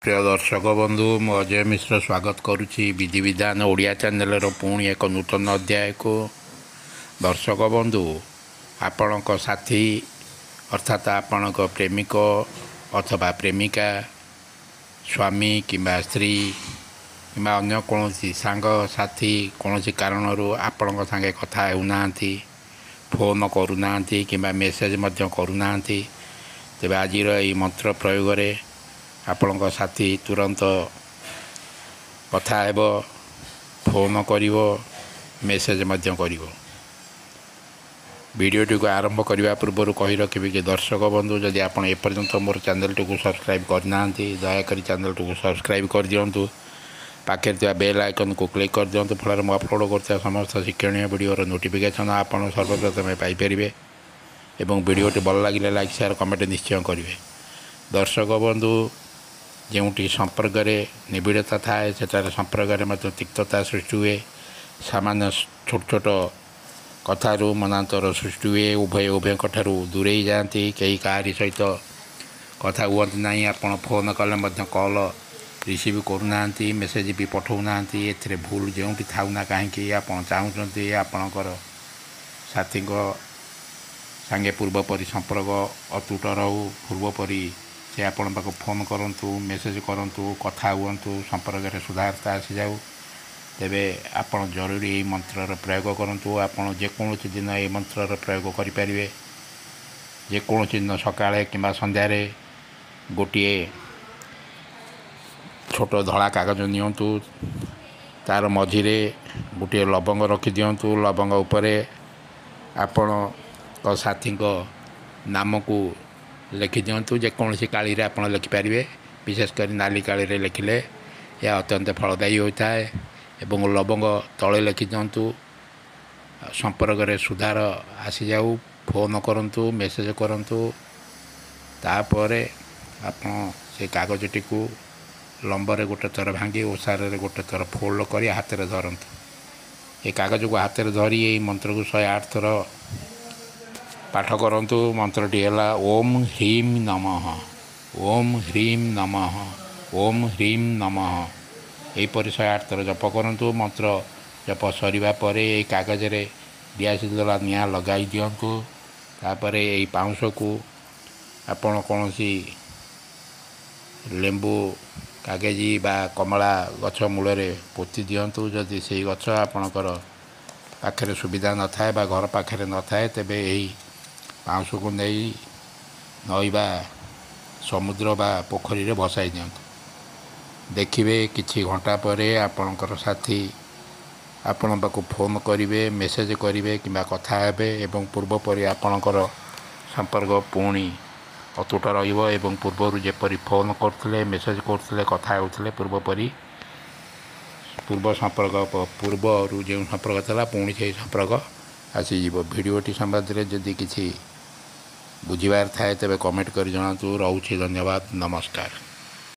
प्रिय दर्शक बंधु मु अजय मिश्र स्वागत करुच्ची विधि विधान ओडिया चैनल पुणी एक नूतन अध्याय को। दर्शक बंधु आपण साथी अर्थात आपण प्रेमिक अथवा प्रेमिका स्वामी किंबा स्त्री किंबा अन्य कौन सांग साथी कौन कारण आपण सांगे कथा होना फोन करूना किंबा मेसेज करूना तेज आज मंत्र प्रयोग आपण साथी तुरंत कथा हेब फोन कर मेसेज कर। वीडियोटी को आरंभ करने पूर्व कही रखी कि दर्शक बंधु जदि आपड़ एपर्यंत मोर चैनल टी सब्सक्राइब करना दयाकोरी चैनल टी सब्सक्राइब कर दिंतु पाखे बेल आइकन को क्लिक कर दिंतु फल मैं अपलोड कर समस्त शिक्षणीय वीडियो नोटिफिकेशन आपड़ सर्वप्रथम पाइपर एवं वीडियोटी भल लगे लाइक शेयर कमेंट निश्चय करेंगे। दर्शक बंधु जोटी संपर्क निबिड़ता थाए सेटार संपर्क तिक्तता सृष्टि हुए सामान्य छोट छोट कथारू मनांतर सृष्टि हुए उभय ठारू दूरे जाती कई काहारी सहित कथा हुअंती नहीं। आपण फोन कले कॉल रिसीव करूना मेसेज भी पठाऊना ए भूल जो थाउना कहीं आप चाहते आपणकर साथी सांगे पूर्वपरी संपर्क अतुट रहू पूर्वपरी से आपण पाक फोन करूँ मेसेज करूँ कथा हूँ संपर्क सुधारता आसी जाऊ तेबे आपण जरूरी ये मंत्र प्रयोग करूँ। आपड़ जेकोसी दिन ये मंत्र प्रयोग करें जेकोसी दिन सकाळे कि संध्यारे गोटे छोट धड़ा कागज नियंतु तार मझिरे गोटे लवंग रखी दिंतु लवंग उपरे आपण साथी नाम को लिखि दिंतु जेकोसी काली आप लिखिपारे विशेषकर नाली काली लिखिले यह अत्यंत फलदायी होता है। एवं लवंग तले लिखि दिंतु संपर्क सुधार आसी जाऊ फोन करूँ मेसेज करूँ तापर आप से कागजटी को लंबर गोटे थर भांगी ओसार गोटे थर फोल्ड कर हाथ में धरतु ये कागज को हाथ में धरी ये मंत्र को 108 थर पाठ करंतु। मंत्रटी है ओम ह्रीं नमः ओम ह्रीं नमः ओम ह्रीं नमः यहीपर 108 थर जप करंतु। मंत्र जप सरिबा परे ये कागज रे दियासिल निआं लगाई दिंतु तापर यही पाउंश को आपण कौनसी लेंबू कागजी बा कमला गछ मूल पोति दिंतु जदि से गछ आपणकर पाखे सुविधा न थाए बा घर पाखे न थाए तेबे यही पाउंश को नहीं नई बा समुद्र बा पोखरी रे भसाई दिंतु देखिए किछि घंटा पर आपणकर साथी आपण पाक फोन करेंगे मेसेज करेंगे कि कथा हेबे एवं पूर्वपरी आपणकर संपर्क पुणी अतुट रहिबो पूर्वर जेपरी फोन करते मेसेज करते कथा होते पूर्वपरी पूर्व संपर्क पूर्वर जो संपर्क था पुणी से संपर्क आसीज। भिडियोटी संबंध में जदि किसी बुझीबार थाए तेरे कमेंट कर जनातु। रोचे धन्यवाद नमस्कार।